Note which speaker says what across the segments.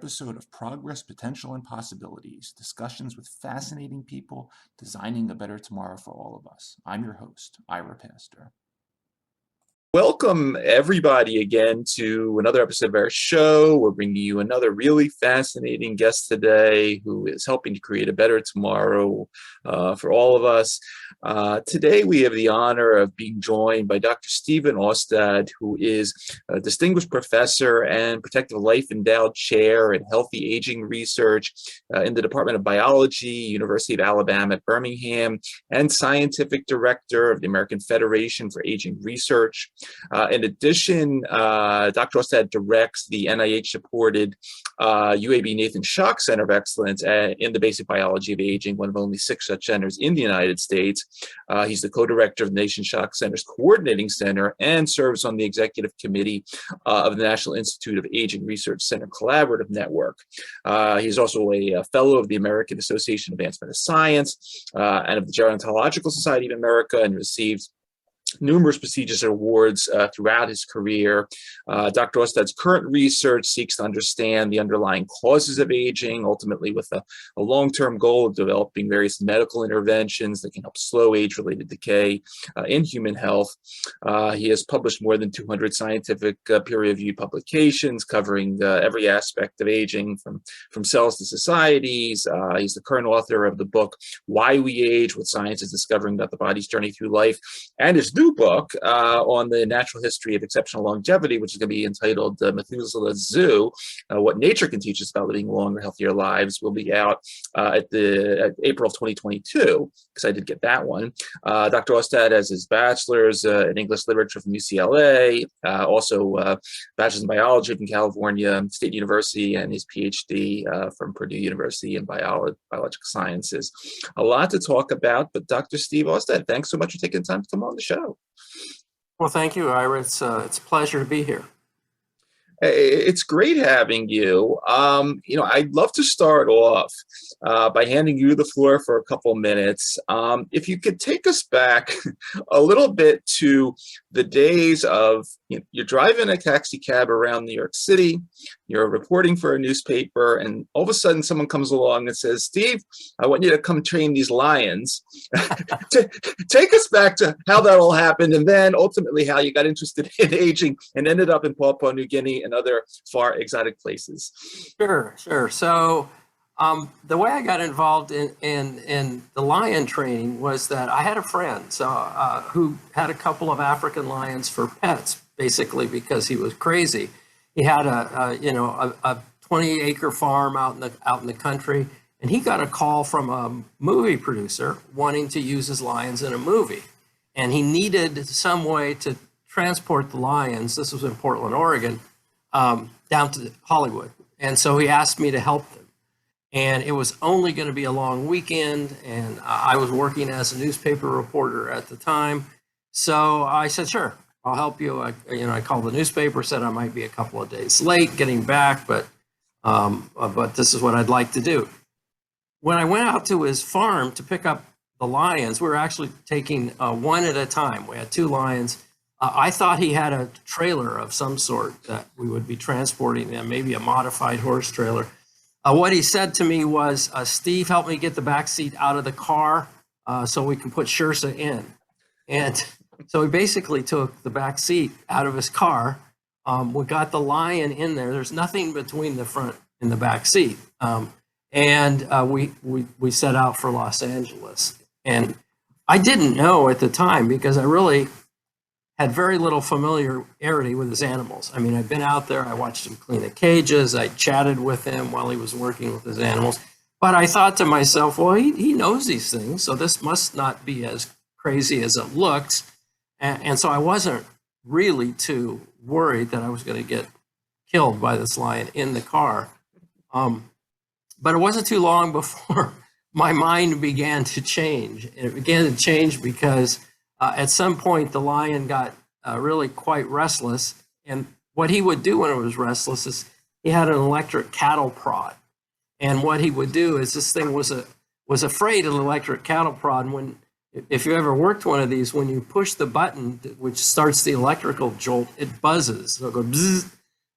Speaker 1: episode of Progress, Potential, and Possibilities, discussions with fascinating people designing a better tomorrow for all of us. I'm your host, Ira Pastor. Welcome, everybody, again to another episode of our show. We're bringing you another really fascinating guest today who is helping to create a better tomorrow for all of us. Today, we have the honor of being joined by Dr. Stephen Austad, who is a distinguished professor and Protective Life Endowed Chair in Healthy Aging Research in the Department of Biology, University of Alabama at Birmingham, and Scientific Director of the American Federation for Aging Research. In addition, Dr. Austad directs the NIH-supported UAB Nathan Schock Center of Excellence in the basic biology of aging, one of only 6 such centers in the United States. He's the co-director of the Nathan Schock Center's Coordinating Center and serves on the executive committee of the National Institute of Aging Research Center Collaborative Network. He's also a fellow of the American Association of Advancement of Science and of the Gerontological Society of America, and received numerous prestigious awards throughout his career. Dr. Austad's current research seeks to understand the underlying causes of aging, ultimately with a long-term goal of developing various medical interventions that can help slow age-related decay in human health. He has published more than 200 scientific peer-reviewed publications covering every aspect of aging, from cells to societies. He's the current author of the book, Why We Age, What Science is Discovering About the Body's Journey Through Life, and his new book on the natural history of exceptional longevity, which is going to be entitled Methuselah Zoo, What Nature Can Teach Us About Living Longer, Healthier Lives, will be out at April of 2022, because I did get that one. Dr. Austad has his bachelor's in English literature from UCLA, also bachelor's in biology from California State University, and his PhD from Purdue University in biological sciences. A lot to talk about, but Dr. Steve Austad, thanks so much for taking the time to come on the show.
Speaker 2: Well, thank you, Ira. It's a pleasure to be here.
Speaker 1: It's great having you. I'd love to start off by handing you the floor for a couple minutes. If you could take us back a little bit to the days of, you're driving a taxi cab around New York City, you're reporting for a newspaper, and all of a sudden someone comes along and says, Steve, I want you to come train these lions. Take us back to how that all happened, and then ultimately how you got interested in aging and ended up in Papua New Guinea and other far exotic places.
Speaker 2: Sure. So the way I got involved in the lion training was that I had a friend who had a couple of African lions for pets, basically because he was crazy. He had a 20-acre farm out in the country, and he got a call from a movie producer wanting to use his lions in a movie, and he needed some way to transport the lions. This was in Portland, Oregon, down to Hollywood, and so he asked me to help them. And it was only going to be a long weekend, and I was working as a newspaper reporter at the time, so I said, sure, I'll help you. I called the newspaper, said I might be a couple of days late getting back, but this is what I'd like to do. When I went out to his farm to pick up the lions, we were actually taking one at a time. We had 2 lions. I thought he had a trailer of some sort that we would be transporting them, maybe a modified horse trailer. What he said to me was, Steve, help me get the back seat out of the car so we can put Shirsa in. And so he basically took the back seat out of his car. We got the lion in there. There's nothing between the front and the back seat. And we set out for Los Angeles. And I didn't know at the time, because I really had very little familiarity with his animals. I mean, I'd been out there, I watched him clean the cages, I chatted with him while he was working with his animals. But I thought to myself, well, he knows these things, so this must not be as crazy as it looks. And so I wasn't really too worried that I was going to get killed by this lion in the car. But it wasn't too long before my mind began to change. And it began to change because at some point the lion got really quite restless. And what he would do when it was restless is he had an electric cattle prod. And what he would do is, this thing was afraid of the electric cattle prod. And if you ever worked one of these, when you push the button, which starts the electrical jolt, it buzzes. So it'll go bzzz,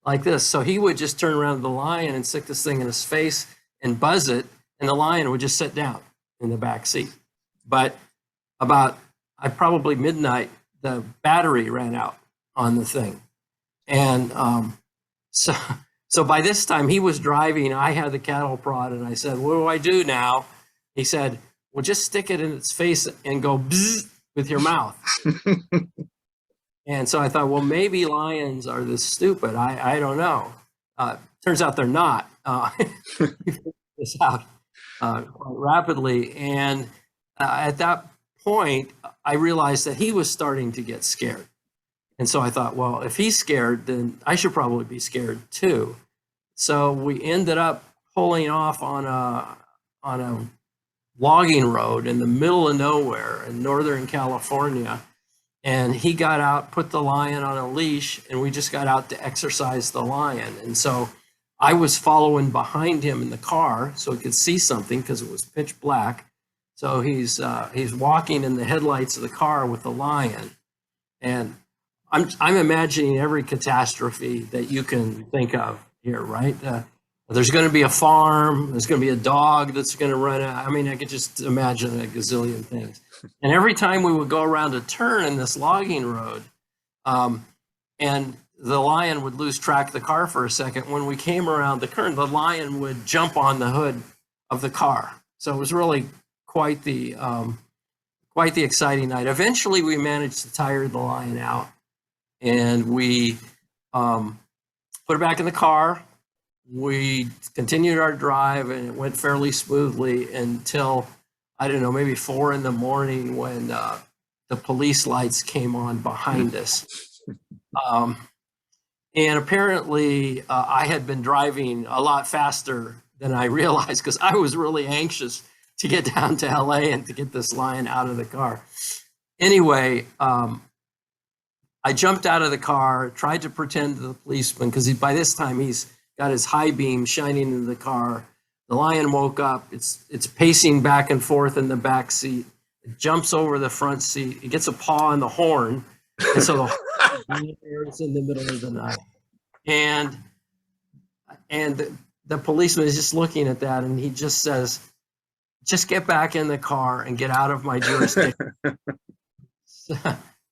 Speaker 2: like this. So he would just turn around to the lion and stick this thing in his face and buzz it, and the lion would just sit down in the back seat. But about probably midnight, the battery ran out on the thing, and so by this time he was driving. I had the cattle prod, and I said, "What do I do now?" He said, "Well, just stick it in its face and go bzzz with your mouth." And so I thought, well, maybe lions are this stupid. I don't know. Turns out they're not. We figured this out quite rapidly. And at that point, I realized that he was starting to get scared. And so I thought, well, if he's scared, then I should probably be scared too. So we ended up pulling off on a logging road in the middle of nowhere in Northern California. And he got out, put the lion on a leash, and we just got out to exercise the lion. And so I was following behind him in the car so he could see something because it was pitch black. So he's walking in the headlights of the car with the lion. And I'm imagining every catastrophe that you can think of here, right? There's going to be a farm. There's going to be a dog that's going to run out. I mean, I could just imagine a gazillion things. And every time we would go around a turn in this logging road, and the lion would lose track of the car for a second. When we came around the curve, the lion would jump on the hood of the car. So it was really quite the exciting night. Eventually, we managed to tire the lion out, and we put it back in the car. We continued our drive, and it went fairly smoothly until, I don't know, maybe 4 a.m. when the police lights came on behind us. And apparently I had been driving a lot faster than I realized because I was really anxious to get down to LA and to get this lion out of the car. Anyway, I jumped out of the car, tried to pretend to the policeman because by this time he's got his high beam shining into the car. The lion woke up. It's pacing back and forth in the back seat. It jumps over the front seat. It gets a paw on the horn, and so the horn is in the middle of the night. And the policeman is just looking at that, and he just says, "Just get back in the car and get out of my jurisdiction."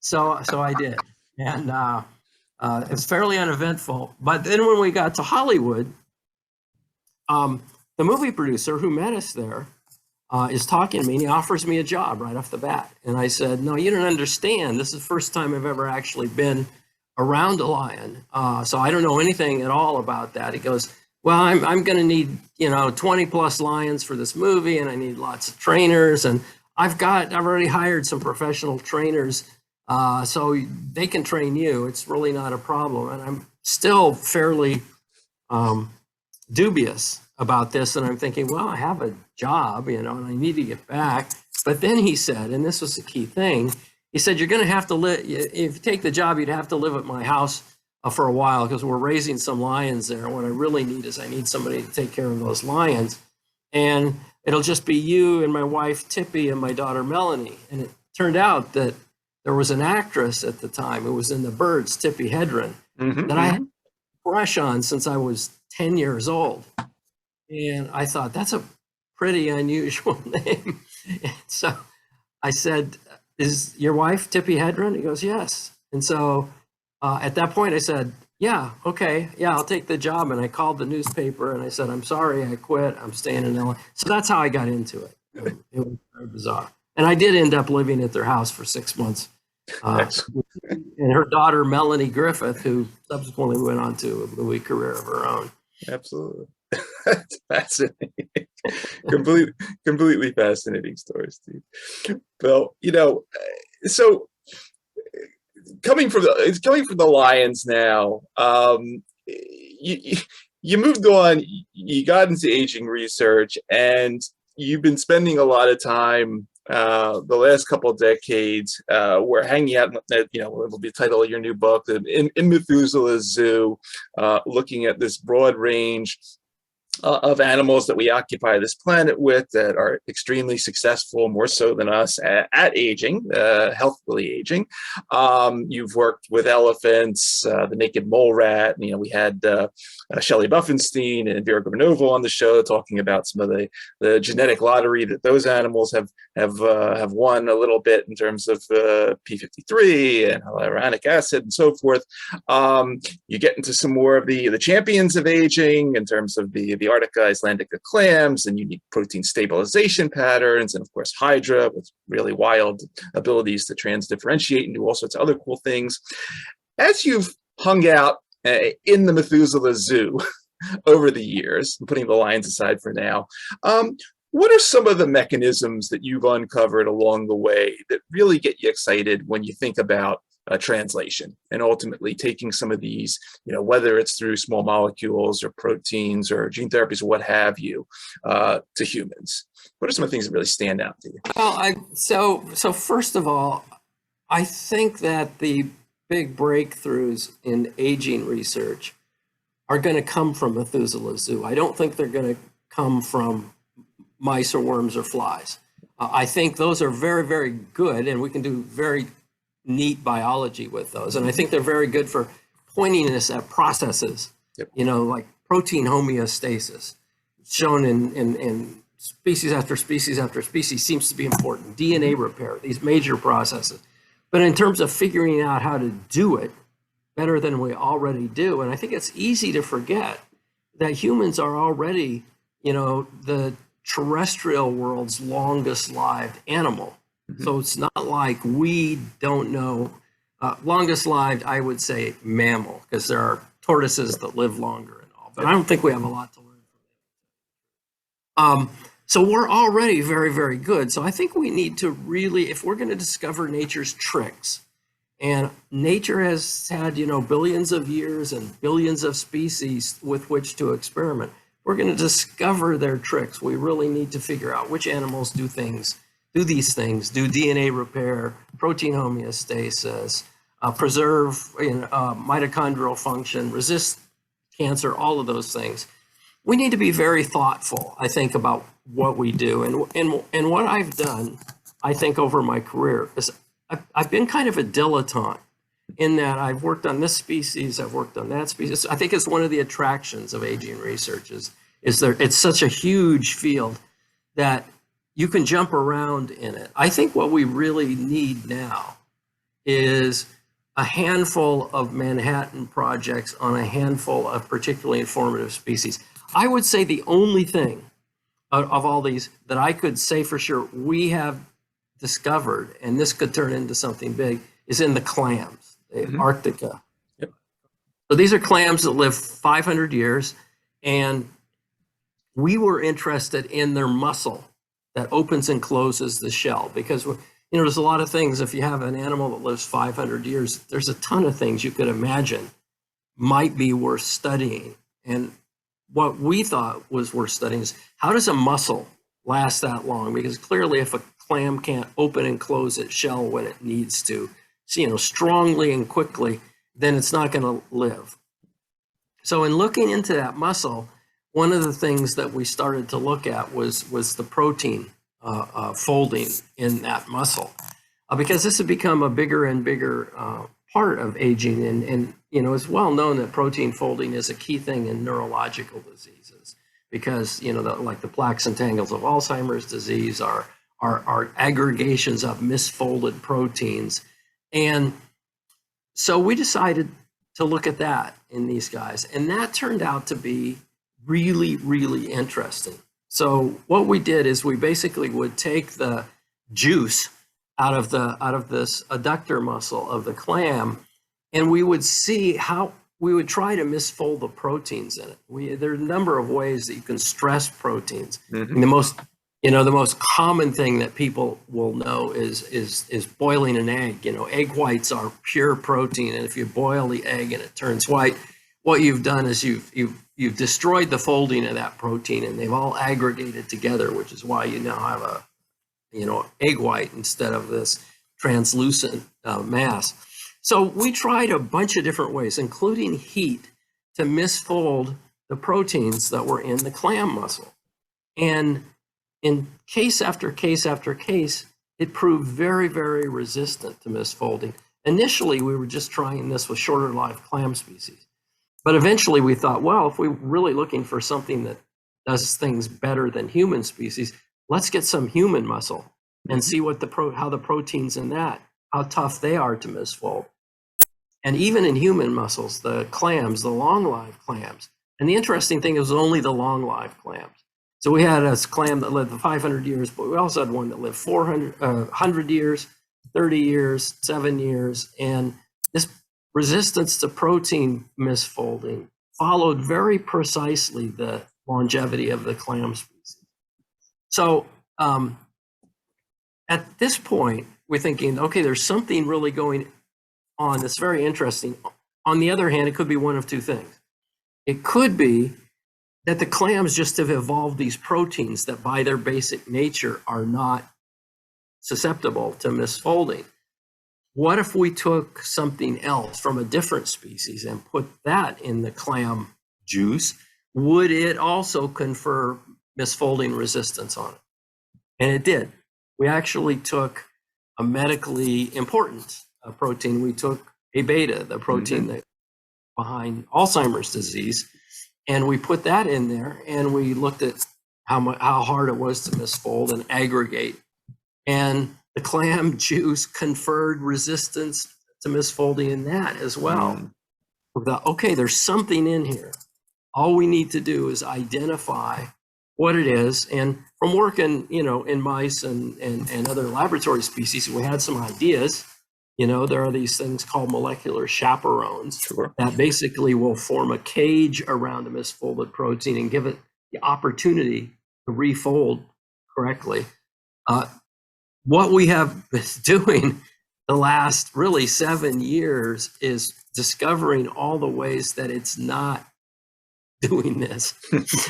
Speaker 2: So I did, and it was fairly uneventful. But then when we got to Hollywood, the movie producer who met us there is talking to me, and he offers me a job right off the bat. And I said, "No, you don't understand. This is the first time I've ever actually been around a lion, so I don't know anything at all about that." He goes, "Well, I'm going to need 20 plus lions for this movie, and I need lots of trainers, and I've already hired some professional trainers, so they can train you. It's really not a problem." And I'm still fairly dubious about this, and I'm thinking, well, I have a job, and I need to get back. But then he said, and this was the key thing, he said, "You're going to have to live, if you take the job, you'd have to live at my house for a while because we're raising some lions there. What I really need is I need somebody to take care of those lions. And it'll just be you and my wife, Tippy, and my daughter, Melanie." And it turned out that there was an actress at the time who was in the Birds, Tippi Hedren, that I had a crush on since I was 10 years old. And I thought, that's a pretty unusual name. And so I said, "Is your wife Tippi Hedren?" He goes, "Yes." And so at that point I said, "Yeah, okay, yeah, I'll take the job." And I called the newspaper and I said, "I'm sorry, I quit. I'm staying in LA." So that's how I got into it. It was very bizarre. And I did end up living at their house for 6 months. And her daughter, Melanie Griffith, who subsequently went on to a movie career of her own.
Speaker 1: Absolutely. That's fascinating. Completely fascinating story, Steve. Well, so coming from the Lions now, you moved on, you got into aging research, and you've been spending a lot of time the last couple of decades we're hanging out at, it'll be the title of your new book, in Methuselah Zoo, looking at this broad range of animals that we occupy this planet with that are extremely successful, more so than us, at aging, healthfully aging. You've worked with elephants, the naked mole rat. You know, we had Shelley Buffenstein and Vera Granova on the show talking about some of the genetic lottery that those animals have won a little bit in terms of P53 and hyaluronic acid and so forth. You get into some more of the champions of aging in terms of the Arctica Icelandica clams and unique protein stabilization patterns, and of course Hydra with really wild abilities to transdifferentiate and do all sorts of other cool things. As you've hung out in the Methuselah Zoo over the years, putting the lions aside for now, what are some of the mechanisms that you've uncovered along the way that really get you excited when you think about translation and ultimately taking some of these, you know, whether it's through small molecules or proteins or gene therapies or what have you, to humans? What are some of the things that really stand out to you?
Speaker 2: Well, so first of all, I think that the big breakthroughs in aging research are going to come from Methuselah Zoo. I don't think they're going to come from mice or worms or flies. I think those are very, very good, and we can do very neat biology with those. And I think they're very good for pointing us at processes, you know, like protein homeostasis, shown in species after species after species, seems to be important. DNA repair, these major processes. But in terms of figuring out how to do it better than we already do, and I think it's easy to forget that humans are already, you know, the terrestrial world's longest lived animal. So it's not like we don't know. Longest lived, I would say mammal, because there are tortoises that live longer and all, but I don't think we have a lot to learn from them. So we're already very, very good. So I think we need to really, if we're going to discover nature's tricks, and nature has had, you know, billions of years and billions of species with which to experiment, we're going to discover their tricks. We really need to figure out which animals do these things, do DNA repair, protein homeostasis, preserve mitochondrial function, resist cancer, all of those things. We need to be very thoughtful, I think, about what we do. And what I've done, I think, over my career is I've been kind of a dilettante in that I've worked on this species, I've worked on that species. I think it's one of the attractions of aging research is it's such a huge field that you can jump around in it. I think what we really need now is a handful of Manhattan projects on a handful of particularly informative species. I would say the only thing of all these that I could say for sure we have discovered, and this could turn into something big, is in the clams, the Arctica.
Speaker 1: Yep.
Speaker 2: So these are clams that live 500 years, and we were interested in their muscle that opens and closes the shell, because, you know, there's a lot of things. If you have an animal that lives 500 years, there's a ton of things you could imagine might be worth studying. And what we thought was worth studying is, how does a mussel last that long? Because clearly if a clam can't open and close its shell when it needs to, you know, strongly and quickly, then it's not going to live. So in looking into that mussel, one of the things that we started to look at was the protein folding in that muscle, because this had become a bigger and bigger part of aging. And you know, it's well known that protein folding is a key thing in neurological diseases, because, you know, like the plaques and tangles of Alzheimer's disease are aggregations of misfolded proteins. And so we decided to look at that in these guys, and that turned out to be really, really interesting. So what we did is we basically would take the juice out of this adductor muscle of the clam, and we would see how we would try to misfold the proteins in it. There are a number of ways that you can stress proteins. And the most common thing that people will know is boiling an egg. You know, egg whites are pure protein, and if you boil the egg and it turns white, what you've done is you've destroyed the folding of that protein, and they've all aggregated together, which is why you now have a, you know, egg white instead of this translucent mass. So we tried a bunch of different ways, including heat, to misfold the proteins that were in the clam muscle. And in case after case after case, it proved very, very resistant to misfolding. Initially, we were just trying this with shorter lived clam species. But eventually we thought, well, if we're really looking for something that does things better than human species, let's get some human muscle and see what how the proteins in that, how tough they are to misfold. And even in human muscles, the clams, the long-lived clams, and the interesting thing is only the long-lived clams. So we had a clam that lived 500 years, but we also had one that lived 100 years, 30 years, 7 years, and this resistance to protein misfolding followed very precisely the longevity of the clam species. So at this point, we're thinking, okay, there's something really going on that's very interesting. On the other hand, it could be one of two things. It could be that the clams just have evolved these proteins that by their basic nature are not susceptible to misfolding. What if we took something else from a different species and put that in the clam juice? Would it also confer misfolding resistance on it? And it did. We actually took a medically important protein. We took A beta, the protein that behind Alzheimer's disease, and we put that in there, and we looked at how hard it was to misfold and aggregate. And the clam juice conferred resistance to misfolding in that as well. We thought, okay, there's something in here. All we need to do is identify what it is. And from working, in mice and other laboratory species, we had some ideas. There are these things called molecular chaperones that basically will form a cage around the misfolded protein and give it the opportunity to refold correctly. What we have been doing the last really 7 years is discovering all the ways that it's not doing this.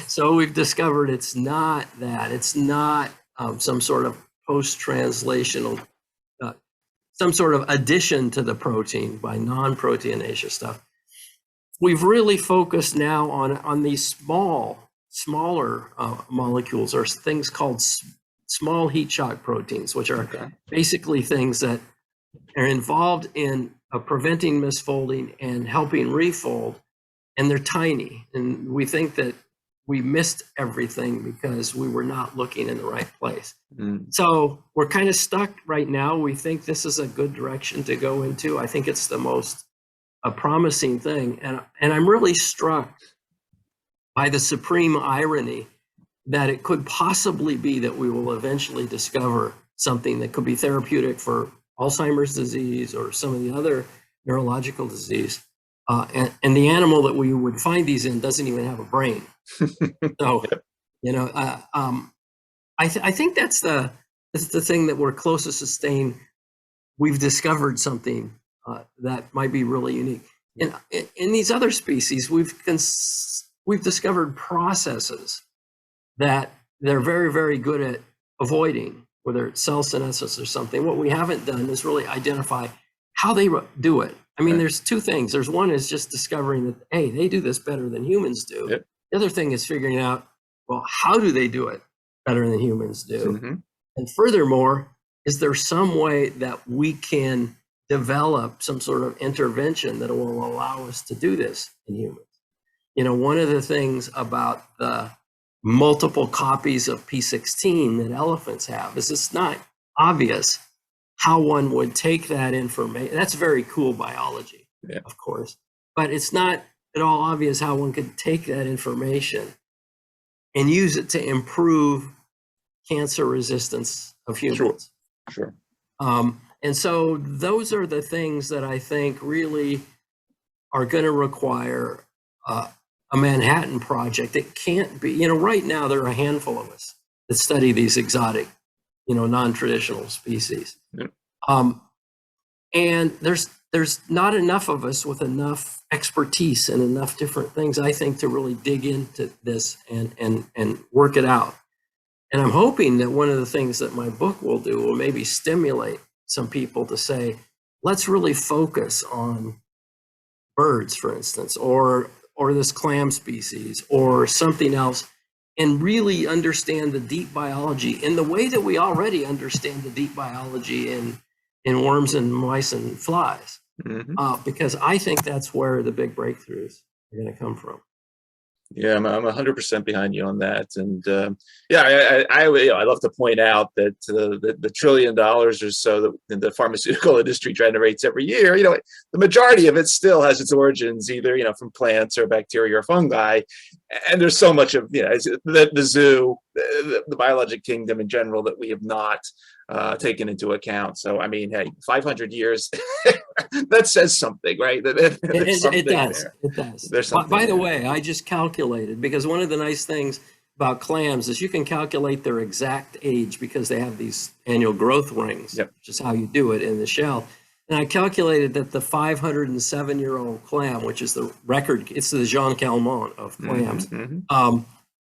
Speaker 2: So we've discovered it's not that. It's not some sort of post-translational, some sort of addition to the protein by non-proteinaceous stuff. We've really focused now on these smaller molecules, or things called small heat shock proteins, which are basically things that are involved in preventing misfolding and helping refold, and they're tiny. And we think that we missed everything because we were not looking in the right place. So we're kind of stuck right now. We think this is a good direction to go into. I think it's the most promising thing. And I'm really struck by the supreme irony that it could possibly be that we will eventually discover something that could be therapeutic for Alzheimer's disease or some of the other neurological disease. And the animal that we would find these in doesn't even have a brain. So, I think that's the thing that we're closest to saying we've discovered something that might be really unique. In these other species, we've discovered processes that they're very, very good at avoiding, whether it's cell senescence or something. What we haven't done is really identify how they do it. I mean, there's two things. There's one is just discovering that, hey, they do this better than humans do. Yep. The other thing is figuring out, well, how do they do it better than humans do? And furthermore, is there some way that we can develop some sort of intervention that will allow us to do this in humans? One of the things about the multiple copies of P16 that elephants have is it's not obvious how one would take that information. That's very cool biology, of course, but it's not at all obvious how one could take that information and use it to improve cancer resistance of humans.
Speaker 1: Sure.
Speaker 2: And so those are the things that I think really are going to require a Manhattan Project. It can't be, right now there are a handful of us that study these exotic, non-traditional species. And there's not enough of us with enough expertise and enough different things, I think, to really dig into this and work it out. And I'm hoping that one of the things that my book will do will maybe stimulate some people to say, let's really focus on birds, for instance, or or this clam species or something else, and really understand the deep biology in the way that we already understand the deep biology in worms and mice and flies. Because I think that's where the big breakthroughs are going to come from.
Speaker 1: Yeah, I'm 100% behind you on that, and yeah, I love to point out that the $1 trillion or so that the pharmaceutical industry generates every year, the majority of it still has its origins either from plants or bacteria or fungi, and there's so much of the zoo, the biologic kingdom in general that we have not taken into account. So I mean, hey, 500 years that says something, right?
Speaker 2: It does. It does.
Speaker 1: There's something
Speaker 2: By the way, I just calculated, because one of the nice things about clams is you can calculate their exact age because they have these annual growth rings, which is how you do it in the shell. And I calculated that the 507-year-old clam, which is the record, it's the Jean Calment of clams,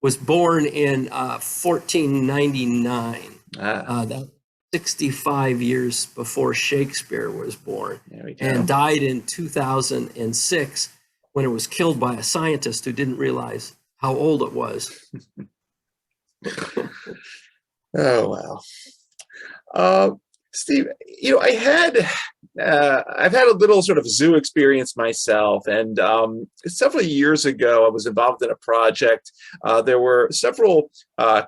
Speaker 2: was born in 1499. That 65 years before Shakespeare was born, and died in 2006 when it was killed by a scientist who didn't realize how old it was.
Speaker 1: Oh, wow. Steve, I've had a little sort of zoo experience myself, and several years ago I was involved in a project. There were several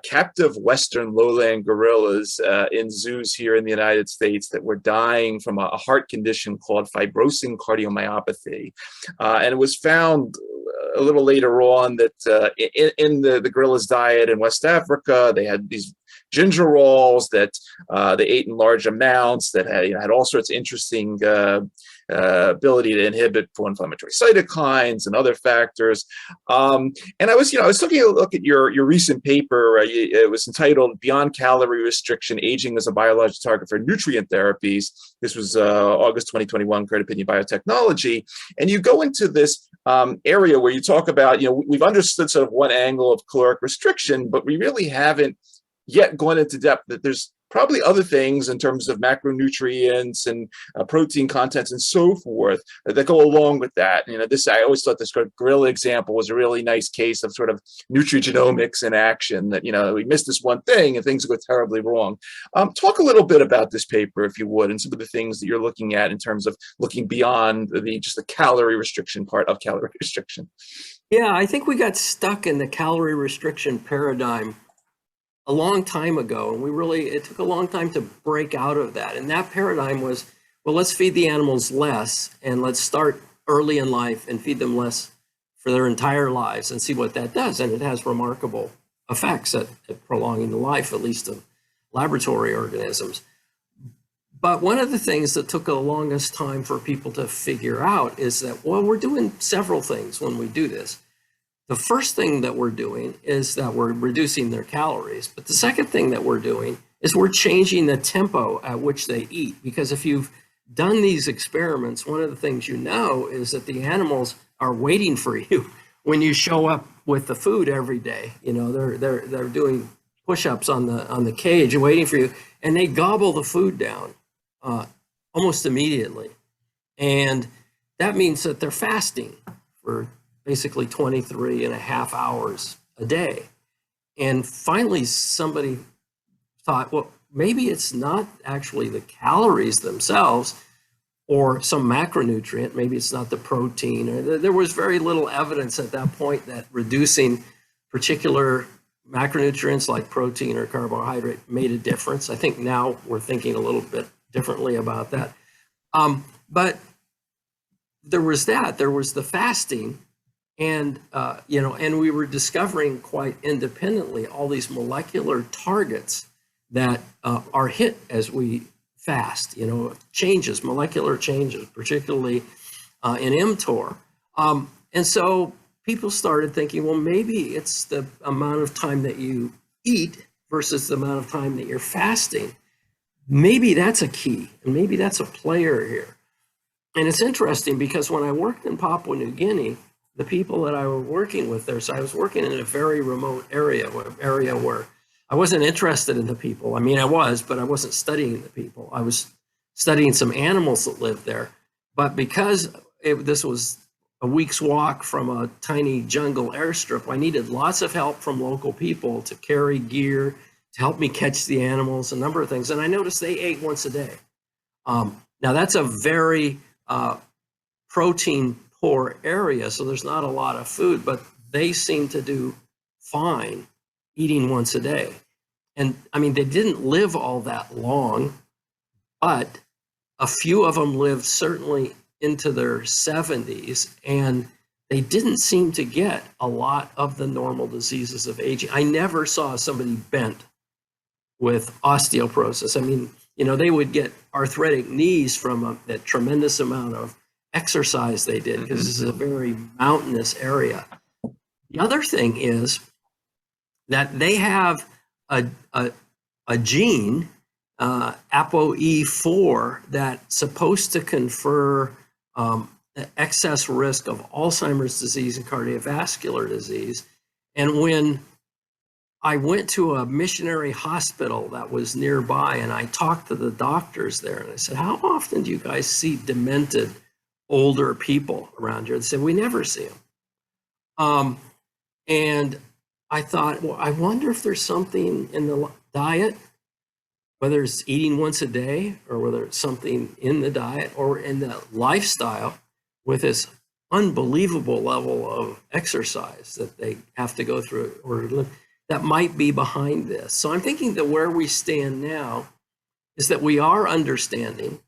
Speaker 1: captive Western lowland gorillas in zoos here in the United States that were dying from a heart condition called fibrosing cardiomyopathy, and it was found a little later on that in the gorilla's diet in West Africa, they had these ginger rolls that they ate in large amounts that had all sorts of interesting ability to inhibit pro-inflammatory cytokines and other factors. And I was taking a look at your recent paper. It was entitled "Beyond Calorie Restriction: Aging as a Biological Target for Nutrient Therapies." This was August 2021, Current Opinion Biotechnology. And you go into this area where you talk about, we've understood sort of one angle of caloric restriction, but we really haven't yet gone into depth that there's probably other things in terms of macronutrients and protein contents and so forth that go along with that. I always thought this gorilla example was a really nice case of sort of nutrigenomics in action, that, we missed this one thing and things go terribly wrong. Talk a little bit about this paper, if you would, and some of the things that you're looking at in terms of looking beyond just the calorie restriction part of calorie restriction.
Speaker 2: Yeah, I think we got stuck in the calorie restriction paradigm a long time ago, and it took a long time to break out of that. And that paradigm was, well, let's feed the animals less, and let's start early in life and feed them less for their entire lives and see what that does. And it has remarkable effects at prolonging the life, at least of laboratory organisms. But one of the things that took the longest time for people to figure out is that, well, we're doing several things when we do this. The first thing that we're doing is that we're reducing their calories. But the second thing that we're doing is we're changing the tempo at which they eat. Because if you've done these experiments, one of the things is that the animals are waiting for you when you show up with the food every day. They're doing push-ups on the cage waiting for you, and they gobble the food down almost immediately. And that means that they're fasting for basically 23 and a half hours a day. And finally, somebody thought, well, maybe it's not actually the calories themselves or some macronutrient. Maybe it's not the protein. There was very little evidence at that point that reducing particular macronutrients like protein or carbohydrate made a difference. I think now we're thinking a little bit differently about that. But there was the fasting. And, and we were discovering quite independently all these molecular targets that are hit as we fast, molecular changes, particularly in mTOR. And so people started thinking, well, maybe it's the amount of time that you eat versus the amount of time that you're fasting. Maybe that's a key, and maybe that's a player here. And it's interesting because when I worked in Papua New Guinea, the people that I was working with there, so I was working in a very remote area where I wasn't interested in the people. I mean, I was, but I wasn't studying the people. I was studying some animals that lived there. But because this was a week's walk from a tiny jungle airstrip. I needed lots of help from local people to carry gear, to help me catch the animals, a number of things. And I noticed they ate once a day. Now that's a very protein poor area, so there's not a lot of food, but they seem to do fine eating once a day. And I mean, they didn't live all that long, but a few of them lived certainly into their 70s, and they didn't seem to get a lot of the normal diseases of aging. I never saw somebody bent with osteoporosis. I mean, you know, they would get arthritic knees from that tremendous amount of exercise they did, because this is a very mountainous area. The other thing is that they have a gene, ApoE4, that's supposed to confer the excess risk of Alzheimer's disease and cardiovascular disease. And when I went to a missionary hospital that was nearby, and I talked to the doctors there, and I said, how often do you guys see demented older people around here? They said, we never see them. And I thought, well, I wonder if there's something in the diet, whether it's eating once a day, or whether it's something in the diet or in the lifestyle with this unbelievable level of exercise that they have to go through in order to live, that might be behind this. So I'm thinking that where we stand now is that we are understanding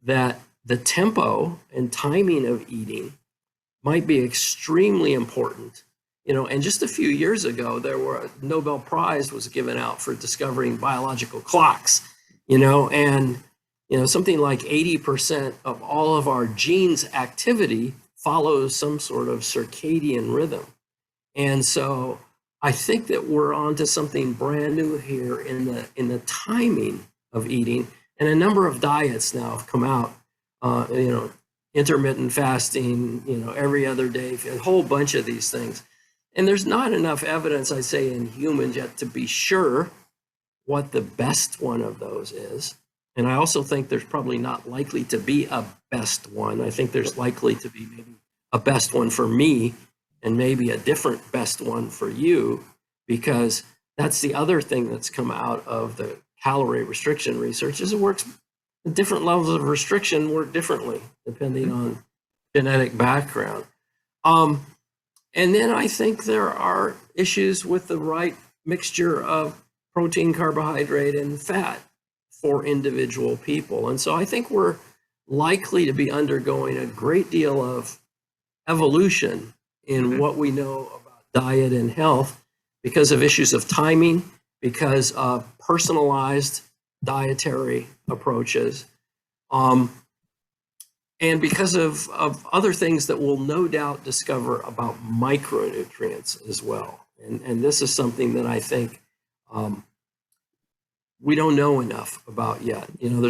Speaker 2: that the tempo and timing of eating might be extremely important. You know, and just a few years ago, a Nobel Prize was given out for discovering biological clocks, you know, and, you know, something like 80% of all of our genes activity follows some sort of circadian rhythm. And so I think that we're onto something brand new here in the timing of eating. And a number of diets now have come out, you know, intermittent fasting, you know, every other day, a whole bunch of these things. And there's not enough evidence, I'd say, in humans yet to be sure what the best one of those is. And I also think there's probably not likely to be a best one. I think there's likely to be maybe a best one for me and maybe a different best one for you, because that's the other thing that's come out of the calorie restriction research, is it works, different levels of restriction work differently depending on genetic background. And then I think there are issues with the right mixture of protein, carbohydrate, and fat for individual people. And so I think we're likely to be undergoing a great deal of evolution in what we know about diet and health because of issues of timing, because of personalized dietary approaches, and because of other things that we'll no doubt discover about micronutrients as well. And this is something that I think we don't know enough about yet. You know,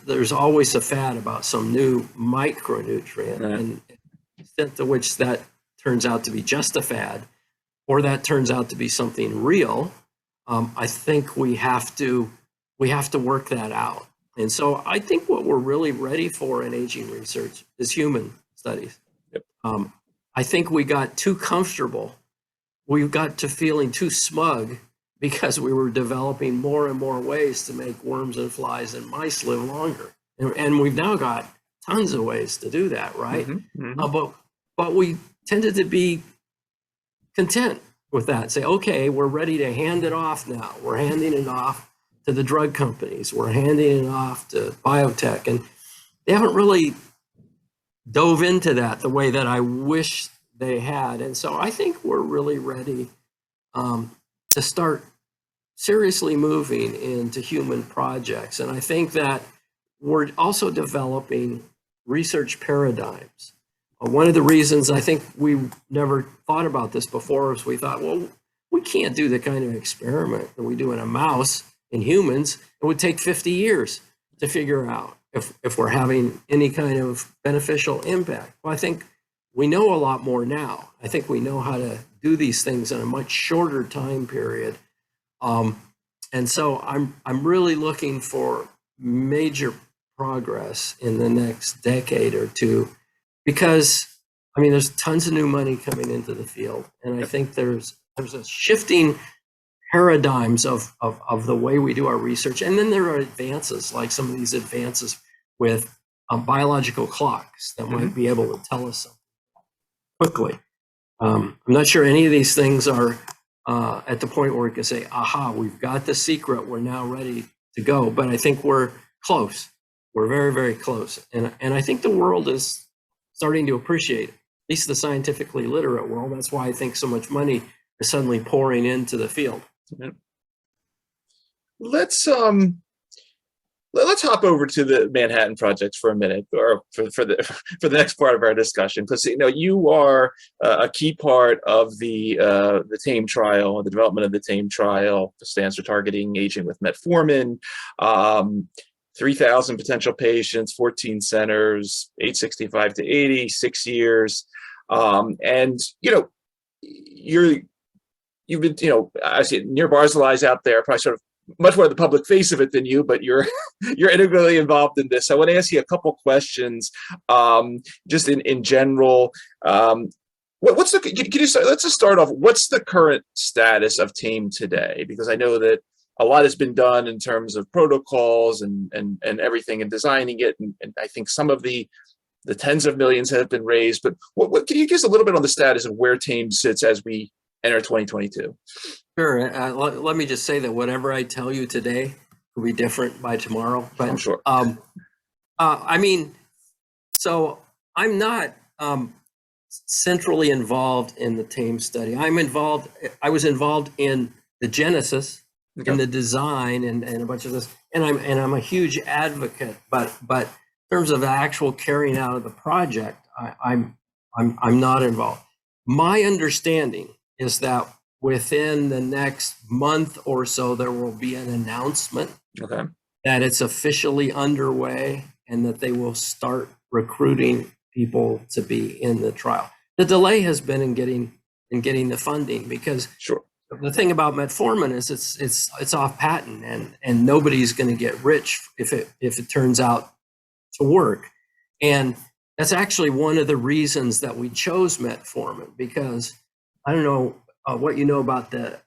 Speaker 2: there's always a fad about some new micronutrient, and the extent to which that turns out to be just a fad, or that turns out to be something real, I think we have to work that out. And so I think what we're really ready for in aging research is human studies.
Speaker 1: Yep.
Speaker 2: I think we got too comfortable. We got to feeling too smug because we were developing more and more ways to make worms and flies and mice live longer. And we've now got tons of ways to do that, right? But we tended to be content with that. Say, okay, we're ready to hand it off now. We're handing it off to the drug companies. We're handing it off to biotech. And they haven't really dove into that the way that I wish they had. And so I think we're really ready to start seriously moving into human projects. And I think that we're also developing research paradigms. One of the reasons I think we never thought about this before is we thought, well, we can't do the kind of experiment that we do in a mouse in humans. It would take 50 years to figure out if we're having any kind of beneficial impact. Well, I think we know a lot more now. I think we know how to do these things in a much shorter time period. And so I'm really looking for major progress in the next decade or two, because I mean, there's tons of new money coming into the field, and I think there's a shifting paradigms of the way we do our research. And then there are advances, like some of these advances with biological clocks that might be able to tell us something quickly. I'm not sure any of these things are at the point where we can say, aha, we've got the secret, we're now ready to go. But I think we're close. We're very, very close. And I think the world is starting to appreciate it, at least the scientifically literate world. That's why I think so much money is suddenly pouring into the field.
Speaker 1: Let's hop over to the Manhattan Project for a minute, or for the next part of our discussion, because you are a key part of the TAME trial, the development of the TAME trial, the stands for targeting aging with metformin. 3,000 potential patients, 14 centers, age 65 to 80, 6 years, and you've been, I see Nir Barzilai's out there, probably sort of much more the public face of it than you, but you're integrally involved in this. So I want to ask you a couple questions, just in general. Let's just start off. What's the current status of TAME today? Because I know that a lot has been done in terms of protocols and everything and designing it, and I think some of the tens of millions have been raised. But what can you give us a little bit on the status of where TAME sits as we enter 2022?
Speaker 2: Sure. Let me just say that whatever I tell you today will be different by tomorrow. But
Speaker 1: I'm sure.
Speaker 2: I mean, so I'm not centrally involved in the TAME study. I was involved in the genesis, in the design, and a bunch of this. And I'm a huge advocate. But in terms of the actual carrying out of the project, I'm not involved. My understanding is that within the next month or so, there will be an announcement that it's officially underway and that they will start recruiting people to be in the trial. The delay has been in getting the funding, because the thing about metformin is it's off patent, and nobody's going to get rich if it turns out to work. And that's actually one of the reasons that we chose metformin, because I don't know what you know about the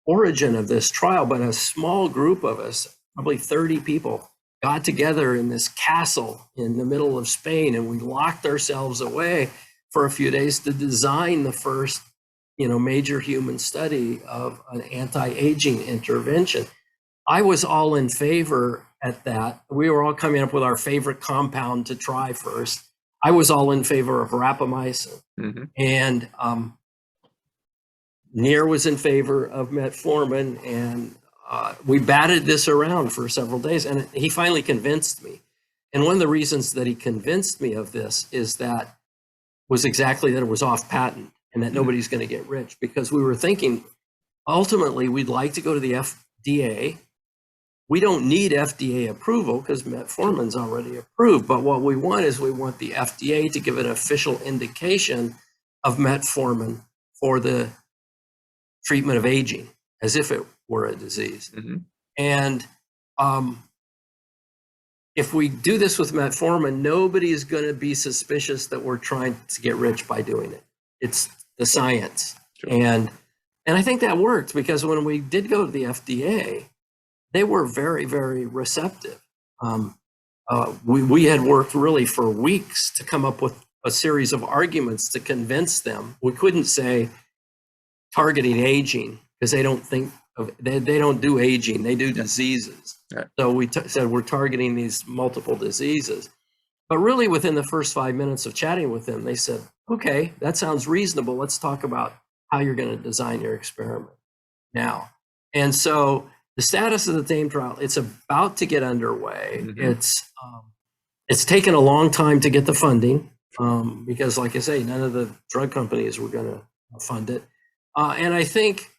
Speaker 2: origin of this trial, but a small group of us, probably 30 people, got together in this castle in the middle of Spain, and we locked ourselves away for a few days to design the first, major human study of an anti-aging intervention. I was all in favor at that. We were all coming up with our favorite compound to try first. I was all in favor of rapamycin, and Nir was in favor of metformin, and we batted this around for several days, and he finally convinced me. And one of the reasons that he convinced me of this was exactly that it was off patent and that nobody's going to get rich, because we were thinking ultimately we'd like to go to the FDA. We don't need FDA approval because metformin's already approved, but what we want the FDA to give an official indication of metformin for the treatment of aging, as if it were a disease. And if we do this with metformin, nobody is going to be suspicious that we're trying to get rich by doing it. It's the science. And I think that worked, because when we did go to the FDA, they were very, very receptive. We had worked really for weeks to come up with a series of arguments to convince them. We couldn't say targeting aging, because they don't think of they don't do aging, they do diseases. So we said we're targeting these multiple diseases. But really, within the first 5 minutes of chatting with them, they said, okay, that sounds reasonable. Let's talk about how you're going to design your experiment now. And so the status of the TAME trial, it's about to get underway. It's taken a long time to get the funding, because, like I say, none of the drug companies were going to fund it. And I think,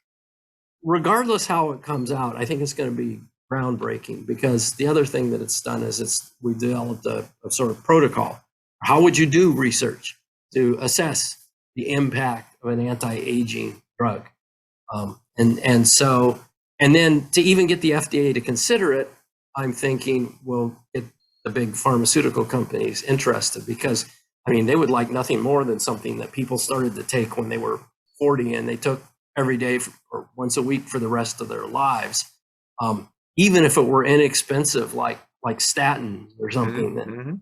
Speaker 2: regardless how it comes out, I think it's going to be groundbreaking, because the other thing that it's done is we developed a sort of protocol. How would you do research to assess the impact of an anti-aging drug? And then to even get the FDA to consider it, I'm thinking we'll get the big pharmaceutical companies interested, because I mean, they would like nothing more than something that people started to take when they were 40 and they took every day or once a week for the rest of their lives. Even if it were inexpensive, like statins or something,
Speaker 1: Mm-hmm.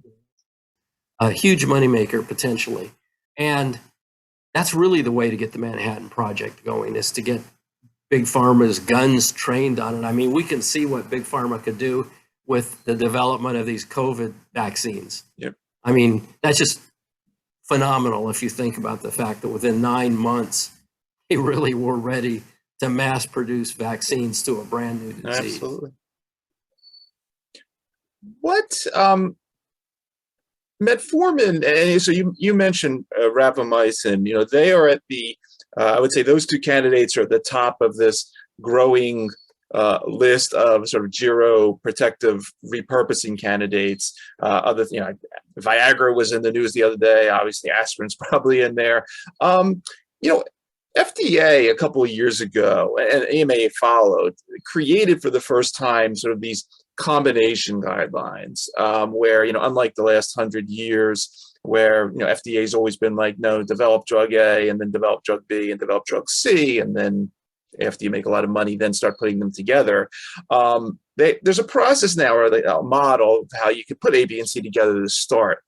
Speaker 2: a huge moneymaker potentially. And that's really the way to get the Manhattan Project going, is to get Big Pharma's guns trained on it. I mean, we can see what Big Pharma could do with the development of these COVID vaccines.
Speaker 1: Yep.
Speaker 2: I mean, that's just phenomenal if you think about the fact that within 9 months, they really were ready to mass produce vaccines to a brand new disease.
Speaker 1: Absolutely. What metformin, and so you mentioned rapamycin, they are at the, I would say those two candidates are at the top of this growing list of sort of geroprotective repurposing candidates. Viagra was in the news the other day. Obviously, aspirin's probably in there. FDA a couple of years ago, and AMA followed, created for the first time sort of these combination guidelines, where, unlike the last 100 years, where, FDA has always been like, no, develop drug A and then develop drug B and develop drug C, and then after you make a lot of money, then start putting them together. There's a process now, or a model of how you could put A, B, and C together to start.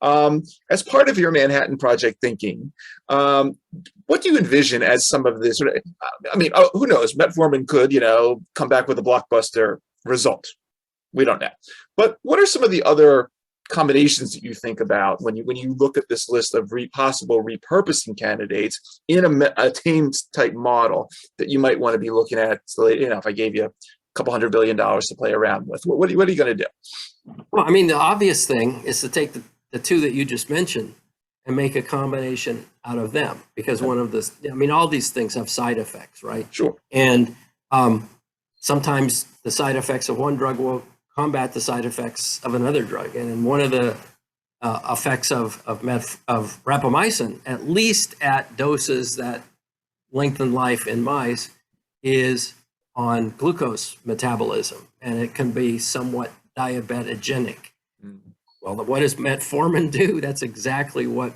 Speaker 1: As part of your Manhattan Project thinking, what do you envision as some of this? Who knows? Metformin could, come back with a blockbuster result. We don't know. But what are some of the other combinations that you think about when you look at this list of possible repurposing candidates in a tame type model that you might want to be looking at? So, if I gave you a couple $100 billion to play around with, what are you going to do?
Speaker 2: Well, I mean, the obvious thing is to take the two that you just mentioned and make a combination out of them, because all these things have side effects, right?
Speaker 1: Sure.
Speaker 2: And sometimes the side effects of one drug will combat the side effects of another drug. And one of the effects of rapamycin, at least at doses that lengthen life in mice, is on glucose metabolism, and it can be somewhat diabetogenic. Well, what does metformin do? That's exactly what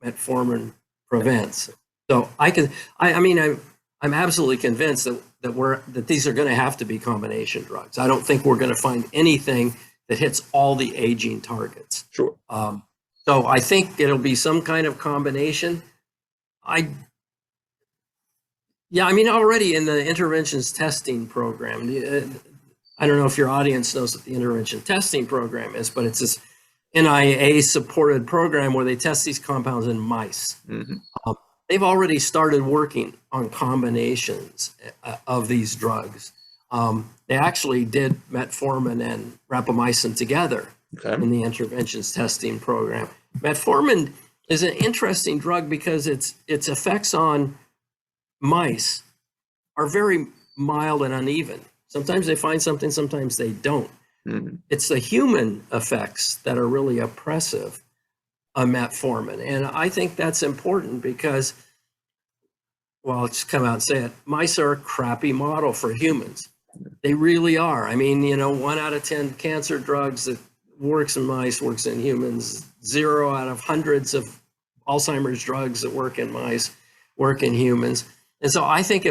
Speaker 2: metformin prevents. So I'm absolutely convinced that these are going to have to be combination drugs. I don't think we're going to find anything that hits all the aging targets.
Speaker 1: Sure.
Speaker 2: So I think it'll be some kind of combination. Already in the interventions testing program, I don't know if your audience knows what the intervention testing program is, but it's this NIH-supported program where they test these compounds in mice. Mm-hmm. They've already started working on combinations of these drugs. They actually did metformin and rapamycin together in the interventions testing program. Metformin is an interesting drug because its effects on mice are very mild and uneven. Sometimes they find something, sometimes they don't. Mm-hmm. It's the human effects that are really oppressive on metformin. And I think that's important because, well, I'll just come out and say it, mice are a crappy model for humans. They really are. 1 out of 10 cancer drugs that works in mice works in humans. 0 out of hundreds of Alzheimer's drugs that work in mice work in humans. And so I think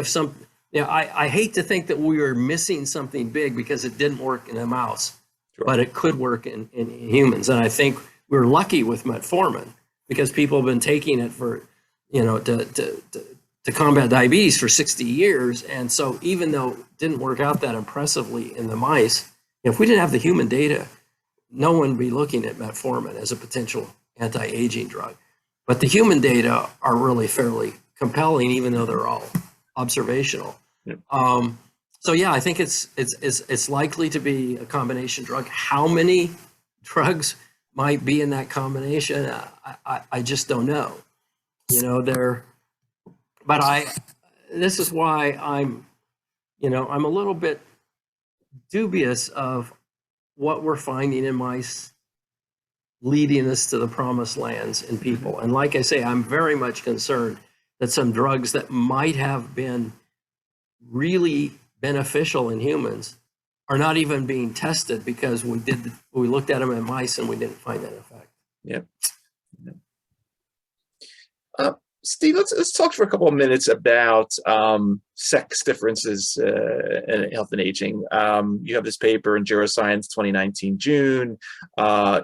Speaker 2: I hate to think that we are missing something big because it didn't work in a mouse, but it could work in humans. And I think we're lucky with metformin because people have been taking it for, to combat diabetes for 60 years. And so even though it didn't work out that impressively in the mice, if we didn't have the human data, no one would be looking at metformin as a potential anti-aging drug. But the human data are really fairly compelling, even though they're all observational. Yep. I think it's likely to be a combination drug. How many drugs might be in that combination? I just don't know. This is why I'm a little bit dubious of what we're finding in mice leading us to the promised lands in people. And like I say, I'm very much concerned that some drugs that might have been really beneficial in humans are not even being tested because we looked at them in mice and we didn't find that effect.
Speaker 1: Yep. Steve, let's talk for a couple of minutes about sex differences in health and aging. You have this paper in Geroscience 2019 June.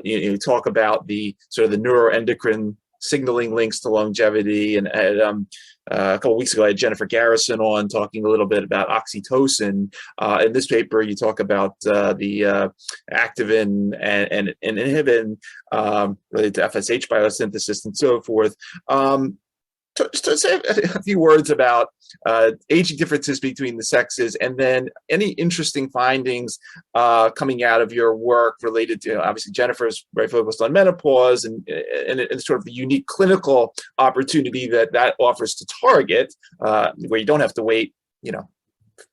Speaker 1: You talk about the sort of the neuroendocrine signaling links to longevity, and a couple of weeks ago I had Jennifer Garrison on talking a little bit about oxytocin. In this paper, you talk about the activin and inhibin related to FSH biosynthesis and so forth. To say a few words about aging differences between the sexes, and then any interesting findings coming out of your work related to, obviously Jennifer's very focused on menopause and sort of the unique clinical opportunity that offers to target, where you don't have to wait,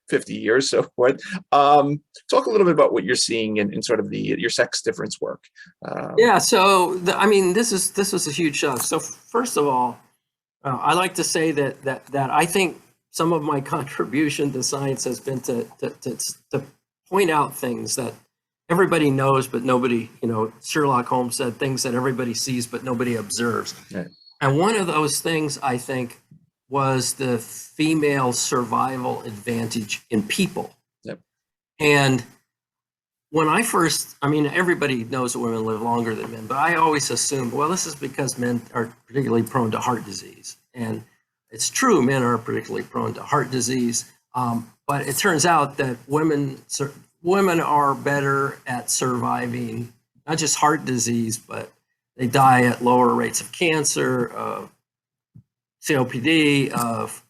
Speaker 1: 50 years, so forth. Talk a little bit about what you're seeing in sort of your sex difference work.
Speaker 2: Yeah, so this was a huge shock. So first of all, I like to say that I think some of my contribution to science has been to point out things that everybody knows, but nobody, Sherlock Holmes said, things that everybody sees, but nobody observes. Right. And one of those things, I think, was the female survival advantage in people. Yep. And when I first, everybody knows that women live longer than men, but I always assumed, well, this is because men are particularly prone to heart disease. And it's true, men are particularly prone to heart disease. But it turns out that women are better at surviving, not just heart disease, but they die at lower rates of cancer, of COPD, of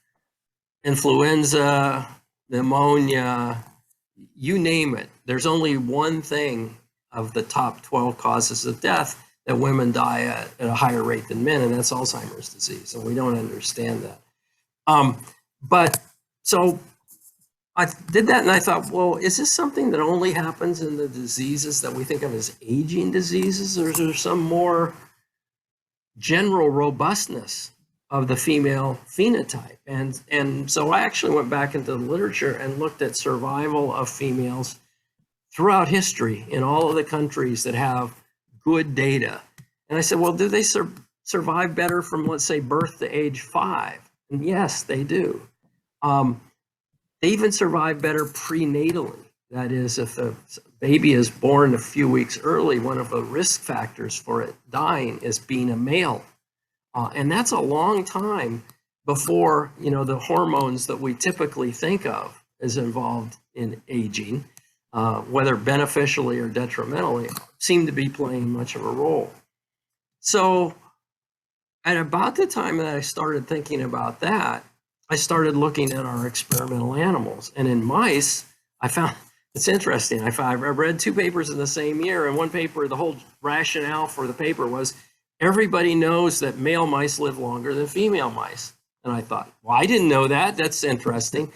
Speaker 2: influenza, pneumonia, you name it. There's only one thing of the top 12 causes of death that women die at a higher rate than men, and that's Alzheimer's disease. And we don't understand that. But so I did that, and I thought, well, is this something that only happens in the diseases that we think of as aging diseases, or is there some more general robustness of the female phenotype? And so I actually went back into the literature and looked at survival of females throughout history in all of the countries that have good data. And I said, well, do they survive better from, let's say, birth to age 5? And yes, they do. They even survive better prenatally. That is, if a baby is born a few weeks early, one of the risk factors for it dying is being a male. And that's a long time before, the hormones that we typically think of as involved in aging, whether beneficially or detrimentally, seem to be playing much of a role. So at about the time that I started thinking about that, I started looking at our experimental animals. And in mice, I found, it's interesting, I read 2 papers in the same year, and one paper, the whole rationale for the paper was, everybody knows that male mice live longer than female mice. And I thought, well, I didn't know that. That's interesting.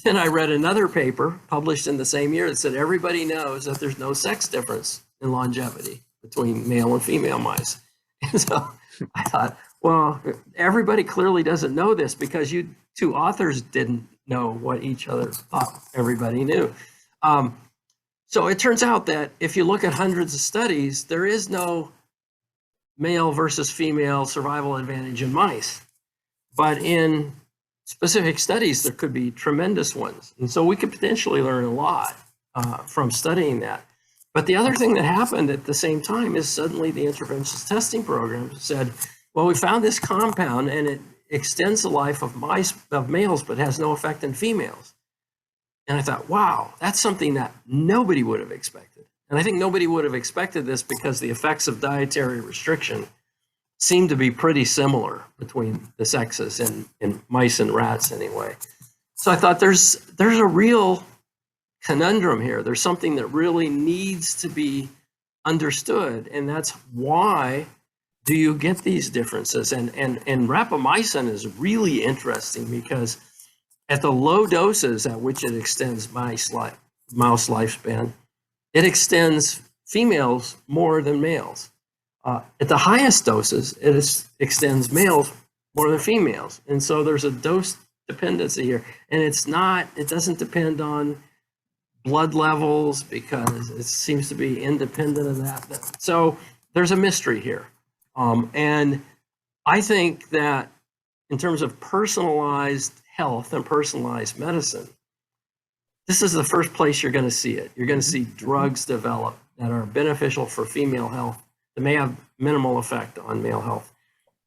Speaker 2: Then I read another paper published in the same year that said everybody knows that there's no sex difference in longevity between male and female mice. And so I thought, well, everybody clearly doesn't know this because you 2 authors didn't know what each other thought everybody knew. So it turns out that if you look at hundreds of studies, there is no male versus female survival advantage in mice. But in specific studies, there could be tremendous ones. And so we could potentially learn a lot from studying that. But the other thing that happened at the same time is suddenly the interventionist testing program said, well, we found this compound and it extends the life of males, but has no effect in females. And I thought, wow, that's something that nobody would have expected. And I think nobody would have expected this because the effects of dietary restriction seem to be pretty similar between the sexes in mice and rats anyway. So I thought there's a real conundrum here. There's something that really needs to be understood. And that's why do you get these differences? And rapamycin is really interesting because at the low doses at which it extends mouse lifespan, it extends females more than males. At the highest doses, it extends males more than females. And so there's a dose dependency here. And it doesn't depend on blood levels because it seems to be independent of that. So there's a mystery here. And I think that in terms of personalized health and personalized medicine, this is the first place you're going to see it. You're going to see drugs develop that are beneficial for female health that may have minimal effect on male health,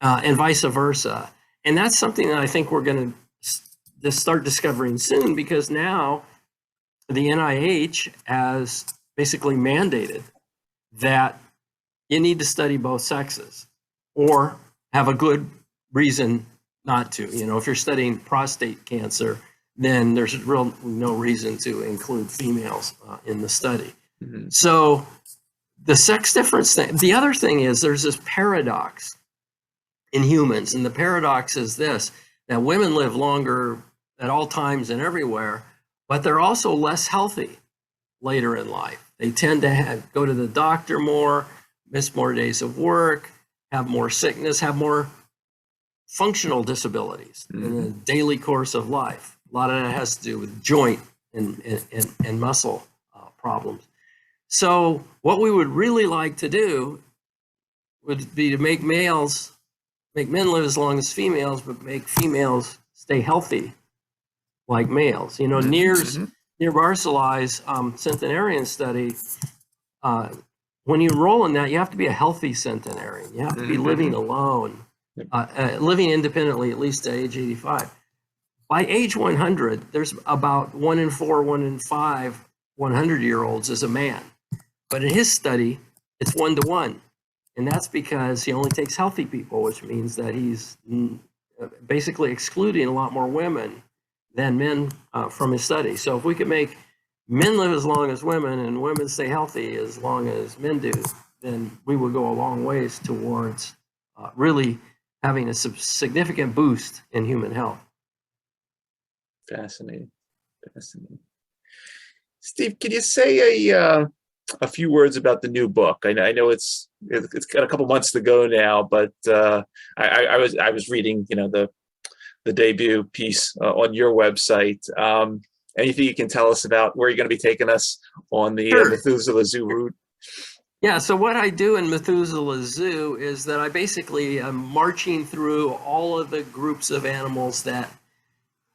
Speaker 2: and vice versa. And that's something that I think we're going to start discovering soon, because now the NIH has basically mandated that you need to study both sexes or have a good reason not to. You know, if you're studying prostate cancer, then there's no reason to include females in the study. Mm-hmm. So the sex difference thing, the other thing is there's this paradox in humans, and the paradox is this, that women live longer at all times and everywhere, but they're also less healthy later in life. They tend to go to the doctor more, miss more days of work, have more sickness, have more functional disabilities in the daily course of life. A lot of that has to do with joint and muscle problems. So what we would really like to do would be to make men live as long as females, but make females stay healthy like males. You know, near Barzilai's centenarian study, when you enroll in that, you have to be a healthy centenarian. You have to be living alone, living independently at least to age 85. By age 100, there's about 1 in 4, 1 in 5 100-year-olds is a man. But in his study, it's 1-to-1. And that's because he only takes healthy people, which means that he's basically excluding a lot more women than men from his study. So if we could make men live as long as women and women stay healthy as long as men do, then we would go a long ways towards really having a significant boost in human health.
Speaker 1: Fascinating. Steve, can you say a few words about the new book? I know it's got a couple months to go now, but I was reading, you know, the debut piece on your website. Anything you can tell us about where you're going to be taking us on the Methuselah Zoo route?
Speaker 2: Yeah, so what I do in Methuselah Zoo is that I basically am marching through all of the groups of animals that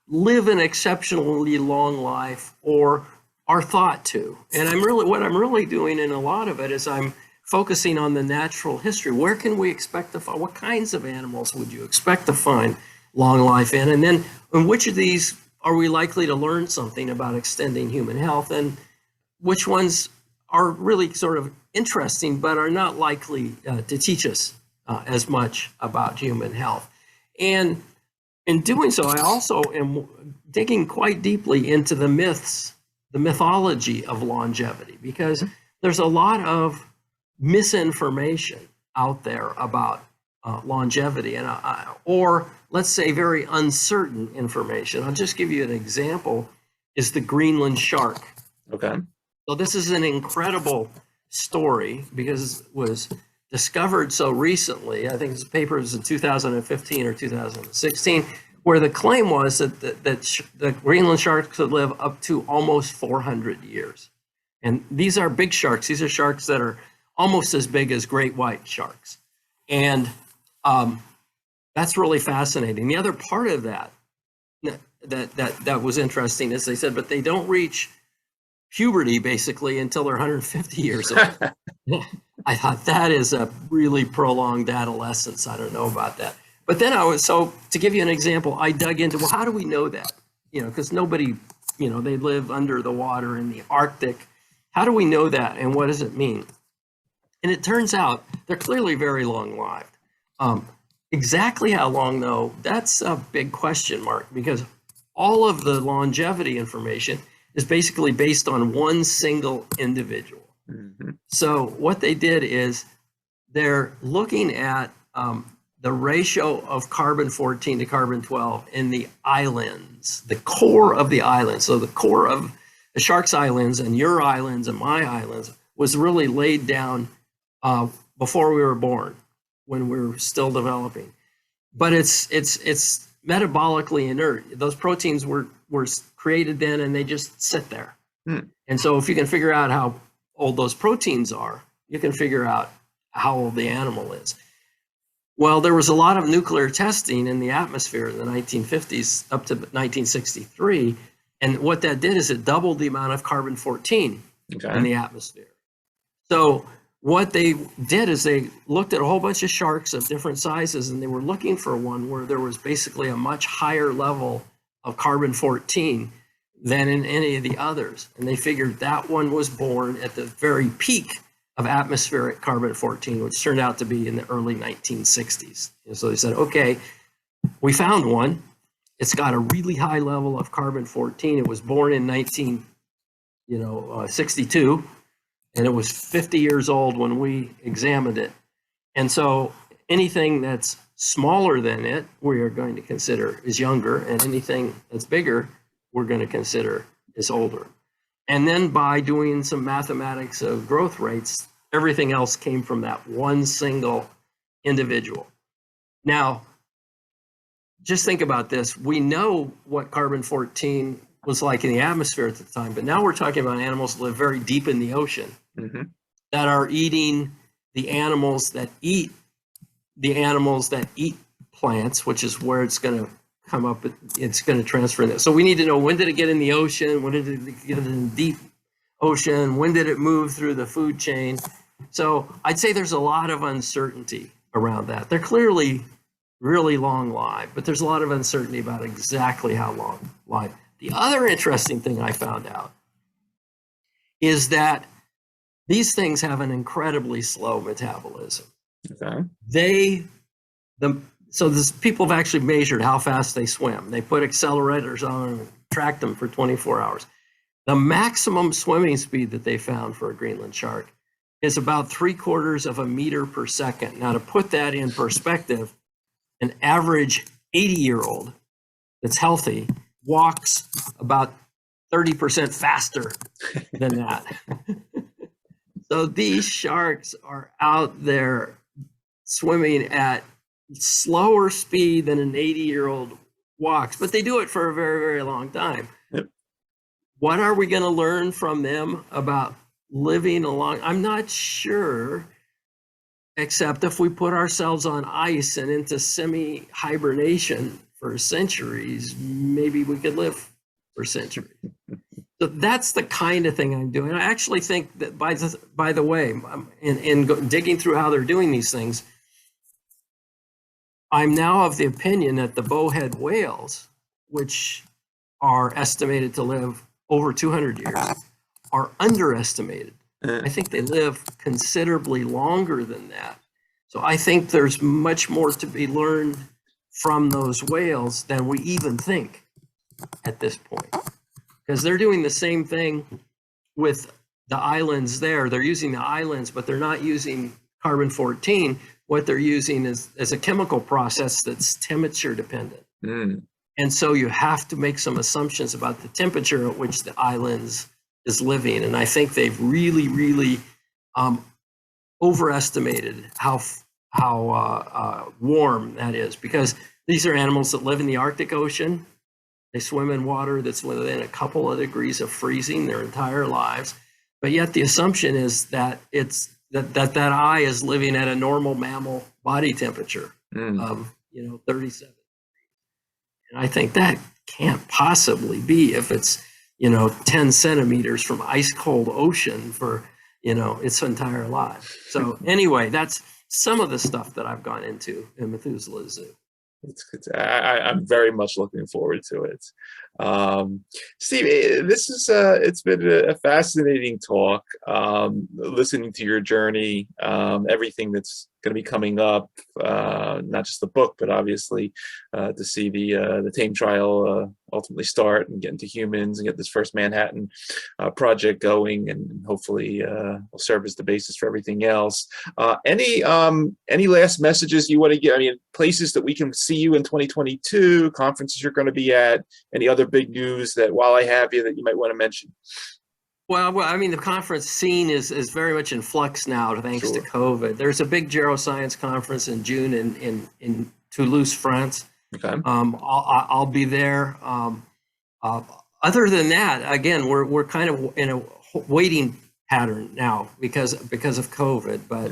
Speaker 2: live an exceptionally long life or are thought to. And what I'm really doing in a lot of it is I'm focusing on the natural history. Where can we expect to find, what kinds of animals would you expect to find long life in? And then in which of these are we likely to learn something about extending human health, and which ones are really sort of interesting but are not likely to teach us as much about human health. And in doing so, I also am digging quite deeply into the myths, the mythology of longevity, because there's a lot of misinformation out there about longevity, and or let's say very uncertain information. I'll just give you an example, is the Greenland shark.
Speaker 1: Okay.
Speaker 2: So this is an incredible story because it was discovered so recently. I think this paper was in 2015 or 2016, where the claim was that the Greenland sharks could live up to almost 400 years. And these are big sharks. These are sharks that are almost as big as great white sharks. And that's really fascinating. The other part of that was interesting is they said, but they don't reach puberty basically until they're 150 years old. I thought that is a really prolonged adolescence. I don't know about that. But then so to give you an example, I dug into, well, how do we know that? You know, because nobody, you know, they live under the water in the Arctic. How do we know that, and what does it mean? And it turns out they're clearly very long-lived. Exactly how long, though, that's a big question mark, because all of the longevity information is basically based on one single individual. Mm-hmm. So what they did is they're looking at the ratio of carbon-14 to carbon-12 in the islands, the core of the island. So the core of the shark's islands and your islands and my islands was really laid down before we were born, when we were still developing. But it's metabolically inert. Those proteins were created then, and they just sit there. And so if you can figure out how old those proteins are, you can figure out how old the animal is. Well, there was a lot of nuclear testing in the atmosphere in the 1950s up to 1963. And what that did is it doubled the amount of carbon-14 in the atmosphere. So what they did is they looked at a whole bunch of sharks of different sizes, and they were looking for one where there was basically a much higher level of carbon-14 than in any of the others. And they figured that one was born at the very peak of atmospheric carbon-14, which turned out to be in the early 1960s. And so they said, okay, we found one. It's got a really high level of carbon-14. It was born in 1962, and it was 50 years old when we examined it. And so anything that's smaller than it, we are going to consider is younger, and anything that's bigger, we're going to consider is older. And then by doing some mathematics of growth rates, everything else came from that one single individual. Now, just think about this. We know what carbon-14 was like in the atmosphere at the time, but now we're talking about animals that live very deep in the ocean that are eating the animals that eat plants, which is where it's going to come up, it's going to transfer in there. So we need to know, when did it get in the ocean? When did it get in the deep ocean? When did it move through the food chain? So I'd say there's a lot of uncertainty around that. They're clearly really long lived, but there's a lot of uncertainty about exactly how long lived. The other interesting thing I found out is that these things have an incredibly slow metabolism. People have actually measured how fast they swim. They put accelerators on and tracked them for 24 hours. The maximum swimming speed that they found for a Greenland shark is about 3/4 of a meter per second. Now, to put that in perspective, an average 80-year-old that's healthy walks about 30% faster than that. So these sharks are out there swimming at slower speed than an 80-year-old walks, but they do it for a very, very long time. What are we going to learn from them about living along? I'm not sure, except if we put ourselves on ice and into semi-hibernation for centuries, maybe we could live for centuries. So that's the kind of thing I'm doing. I actually think that, by the way, in digging through how they're doing these things, I'm now of the opinion that the bowhead whales, which are estimated to live over 200 years, are underestimated. I think they live considerably longer than that. So I think there's much more to be learned from those whales than we even think at this point. Because they're doing the same thing with the islands there. They're using the islands, but they're not using carbon-14. What they're using is a chemical process that's temperature dependent. And so you have to make some assumptions about the temperature at which the islands is living. And I think they've really, really overestimated how warm that is, because these are animals that live in the Arctic Ocean. They swim in water that's within a couple of degrees of freezing their entire lives. But yet the assumption is that that eye is living at a normal mammal body temperature of 37. And I think that can't possibly be if it's 10 centimeters from ice cold ocean for its entire life. So anyway, that's some of the stuff that I've gone into in Methuselah Zoo.
Speaker 1: I'm very much looking forward to it. Steve, this is it's been a fascinating talk, listening to your journey, everything that's going to be coming up, not just the book, but obviously to see the tame trial ultimately start and get into humans and get this first Manhattan project going, and hopefully will serve as the basis for everything else. Any last messages you want to give? I mean, places that we can see you in 2022, conferences you're going to be at, any other big news that, while I have you, that you might want to mention?
Speaker 2: Well, I mean, the conference scene is very much in flux now, thanks to COVID. There's a big geroscience conference in June in Toulouse, France.
Speaker 1: Okay.
Speaker 2: I'll be there. Other than that, again, we're kind of in a waiting pattern now because of COVID. But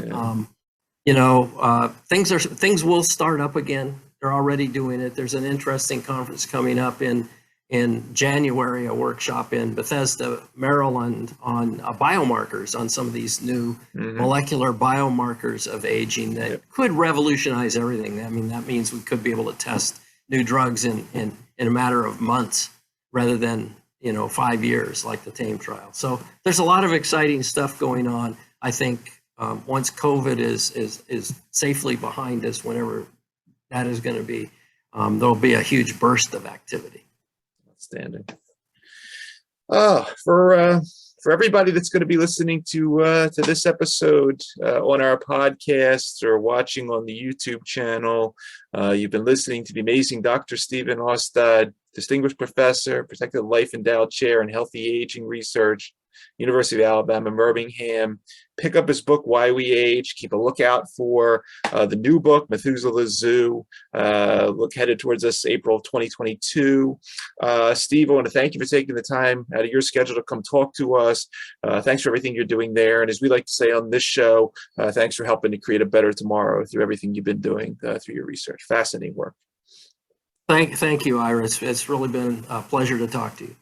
Speaker 2: things will start up again. They're already doing it. There's an interesting conference coming up in January, a workshop in Bethesda, Maryland, on biomarkers, on some of these new molecular biomarkers of aging that could revolutionize everything. I mean, that means we could be able to test new drugs in a matter of months rather than 5 years like the TAME trial. So there's a lot of exciting stuff going on. I think once COVID is safely behind us, whenever that is going to be, there'll be a huge burst of activity.
Speaker 1: Outstanding. For everybody that's going to be listening to this episode on our podcast or watching on the YouTube channel, you've been listening to the amazing Dr. Stephen Austad, Distinguished Professor, Protected Life Endowed Chair in Healthy Aging Research, University of Alabama, Birmingham. Pick up his book, Why We Age. Keep a lookout for the new book, Methuselah Zoo. Look headed towards us April of 2022. Steve, I want to thank you for taking the time out of your schedule to come talk to us. Thanks for everything you're doing there. And as we like to say on this show, thanks for helping to create a better tomorrow through everything you've been doing through your research. Fascinating work.
Speaker 2: Thank you, Ira. It's really been a pleasure to talk to you.